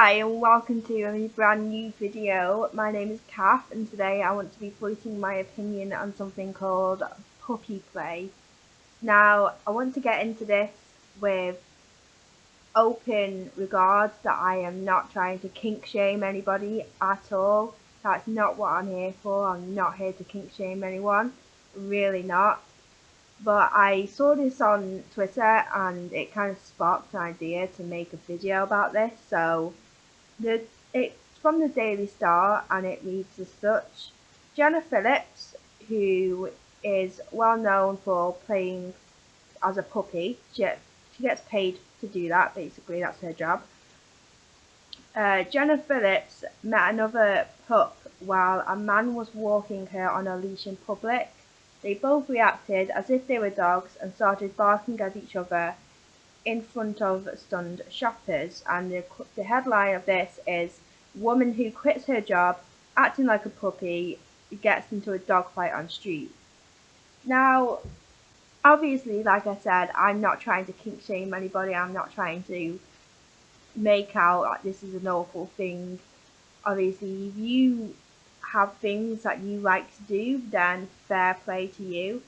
Hi and welcome to a brand new video. My name is Kath and today I want to be voicing my opinion on something called puppy play. Now I want to get into this with open regards that I am not trying to kink shame anybody at all. That's not what I'm here for. I'm not here to kink shame anyone. Really not. But I saw this on Twitter and it kind of sparked an idea to make a video about this. So it's from the Daily Star and it reads as such. Jenna Phillips, who is well known for playing as a puppy, she gets paid to do that, basically, that's her job. Jenna Phillips met another pup while a man was walking her on a leash in public. They both reacted as if they were dogs and started barking at each other in front of stunned shoppers, and the headline of this is "Woman who quits her job acting like a puppy gets into a dogfight on street." Now, obviously, like I said, I'm not trying to kink shame anybody. I'm not trying to make out like this is an awful thing. Obviously, if you have things that you like to do, then fair play to you.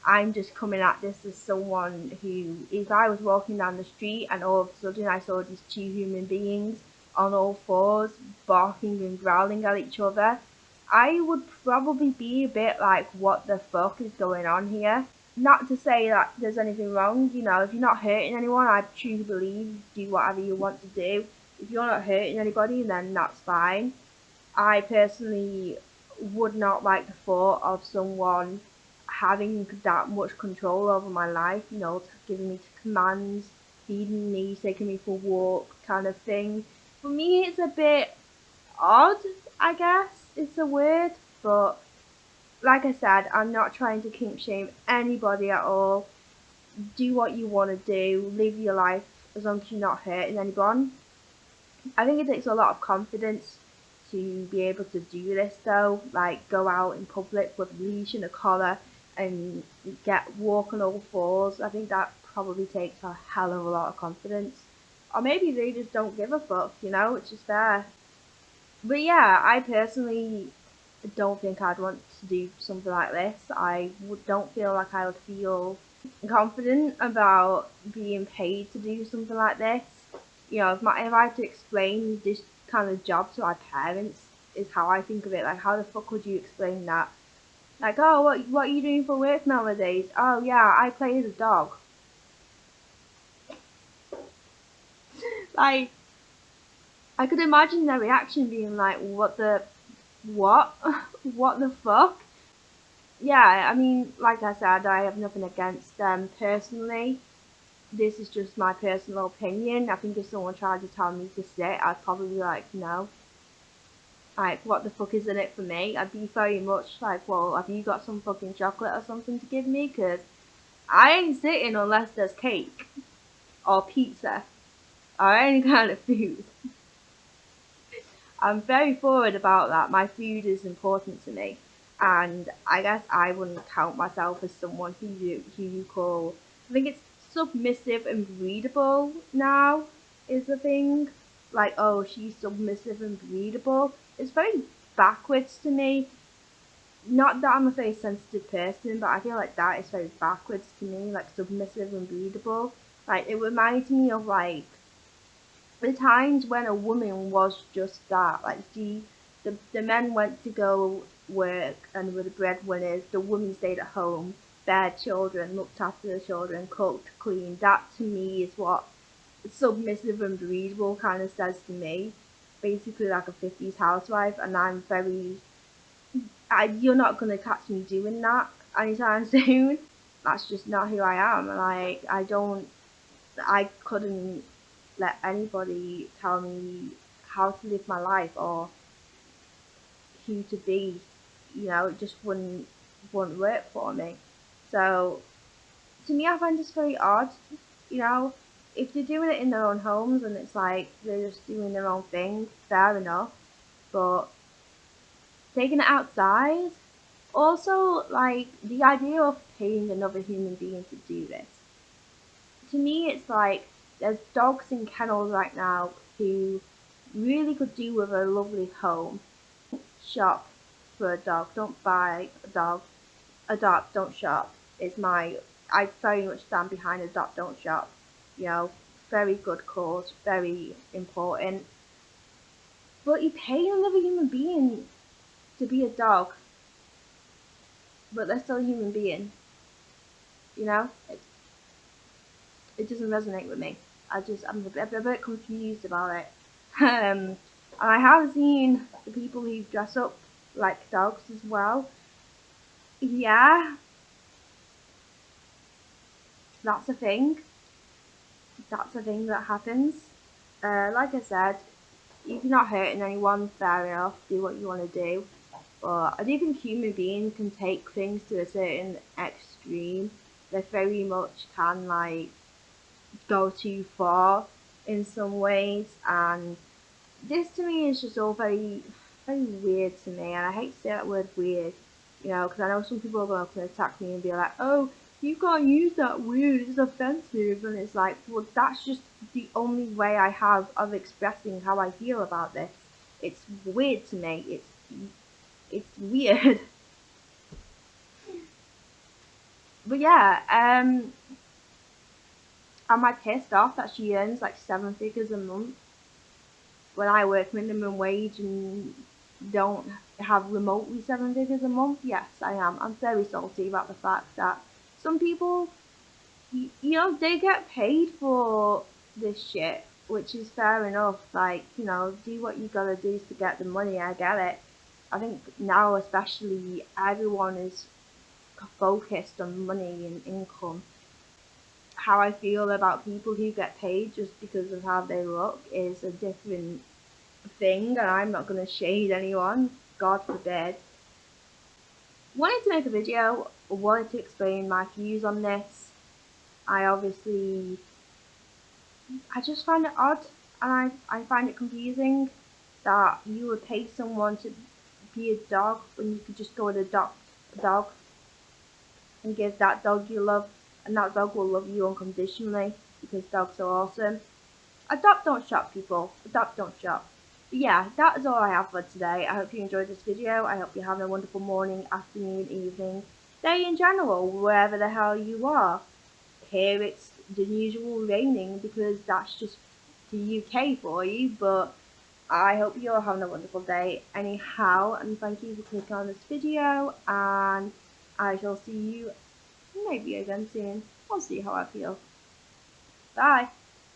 I'm just coming at this as someone who, if I was walking down the street and all of a sudden I saw these two human beings on all fours barking and growling at each other, I would probably be a bit like, what the fuck is going on here? Not to say that there's anything wrong, if you're not hurting anyone, I truly believe do whatever you want to do. If you're not hurting anybody, then that's fine. I personally would not like the thought of someone having that much control over my life, giving me commands, feeding me, taking me for a walk kind of thing. For me, it's a bit odd, I guess it's a word, but like I said, I'm not trying to kink shame anybody at all. Do what you want to do, live your life as long as you're not hurting anyone. I think it takes a lot of confidence to be able to do this though, like go out in public with a leash and a collar and walk on all fours. I think that probably takes a hell of a lot of confidence. Or maybe they just don't give a fuck, it's just there. But yeah, I personally don't think I'd want to do something like this. Don't feel like I would feel confident about being paid to do something like this. If I had to explain this kind of job to my parents, is how I think of it. Like, how the fuck would you explain that? Like, oh, what are you doing for work nowadays? Oh yeah, I play as a dog. Like, I could imagine their reaction being like, what? What the fuck? Yeah, I mean, like I said, I have nothing against them personally. This is just my personal opinion. I think if someone tried to tell me to sit, I'd probably be like, no. Like, what the fuck is in it for me? I'd be very much like, well, have you got some fucking chocolate or something to give me? Because I ain't sitting unless there's cake or pizza or any kind of food. I'm very forward about that. My food is important to me. And I guess I wouldn't count myself as someone who you call, I think it's submissive and readable now is the thing. Like, oh, she's submissive and readable. It's very backwards to me. Not that I'm a very sensitive person, but I feel like that is very backwards to me, like submissive and readable. Like, it reminds me of like the times when a woman was just that. Like, the men went to go work and were the breadwinners. The women stayed at home, fed children, looked after the children, cooked, cleaned. That to me is what submissive and breedable kind of says to me. Basically, like a 50s housewife, and you're not gonna catch me doing that anytime soon. That's just not who I am. Like, I couldn't let anybody tell me how to live my life or who to be. It just wouldn't work for me. So to me, I find this very odd. You know, if they're doing it in their own homes and it's like they're just doing their own thing, fair enough. But taking it outside, also like the idea of paying another human being to do this. To me, it's like there's dogs in kennels right now who really could do with a lovely home. Shop for a dog. Don't buy a dog. Adopt, don't shop. Is my I very much stand behind adopt, don't shop. You know, very good cause, very important. But you pay another human being to be a dog, but they're still a human being. You know, it doesn't resonate with me. I'm a bit confused about it. And I have seen the people who dress up like dogs as well. Yeah, that's a thing. That's a thing that happens. Like I said, if you're not hurting anyone, fair enough. Do what you want to do. But I do think human beings can take things to a certain extreme. They very much can like go too far in some ways, and this to me is just all very, very weird to me, and I hate to say that word weird, because I know some people are going to attack me and be like, oh, you can't use that word, it's offensive, and it's like, well, that's just the only way I have of expressing how I feel about this. It's weird to me. It's weird. But yeah, am I pissed off that she earns like 7 figures a month when I work minimum wage and don't have remotely 7 figures a month? Yes, I am. I'm very salty about the fact that some people, they get paid for this shit, which is fair enough. Like, do what you gotta do to get the money. I get it. I think now, especially, everyone is focused on money and income. How I feel about people who get paid just because of how they look is a different thing, and I'm not going to shade anyone, God forbid. Wanted to make a video, wanted to explain my views on this. I obviously, I just find it odd, and I find it confusing that you would pay someone to be a dog when you could just go and adopt a dog and give that dog your love, and that dog will love you unconditionally because dogs are awesome. Adopt, don't shop, people. Adopt, don't shop. But yeah, that is all I have for today. I hope you enjoyed this video. I hope you're having a wonderful morning, afternoon, evening, day in general, wherever the hell you are. Here it's the usual raining because that's just the UK for you, but I hope you're having a wonderful day anyhow, and thank you for clicking on this video, and I shall see you maybe again soon. I'll see how I feel. Bye.